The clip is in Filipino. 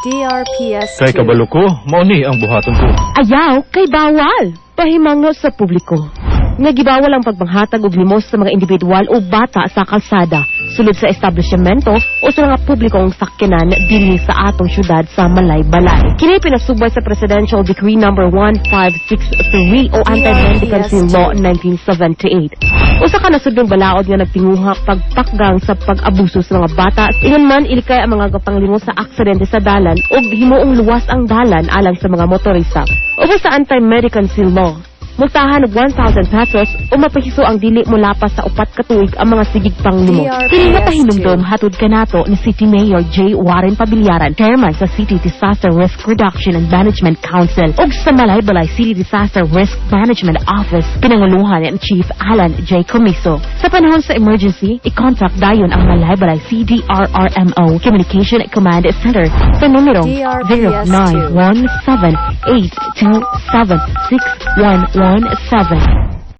DRPS2. Kay kabalo ko, mauni ang buhaton ko. Ayaw kay bawal. Pahimangno sa publiko. Nga gibawal ang pagbanghatag og limos sa mga individual o bata sa kalsada, sulod sa establishmento o sa mga publikong sakyanan dinhi sa atong syudad sa Malay-Balay. Kini pinasubay sa Presidential Decree No. 1563 o Anti-Mendicancy Law 1978. Usa ka nasudnong balaod nga nagtinguha pagpakgang sa pag-abuso sa mga bata, ingon man ilikay ang mga gapanglimos sa aksidente sa dalan ug himuong luwas ang dalan alang sa mga motorista. Ubo sa Anti-Mendicancy Law, multahan og 1,000 pesos o mapahiso ang dili mulapas sa 4 ka tuig ang mga sigig panglimos. Kini natahinumdom hatod kanato ni City Mayor J. Warren Pabillaran, chairman sa City Disaster Risk Reduction and Management Council ug sa Malay-Balay City Disaster Risk Management Office pinanguluhan ni Chief Alan J. Comiso. Sa panahon sa emergency, i-contact dayon ang Malay-Balay CDRRMO Communication Command Center sa numero 0917-827-6117.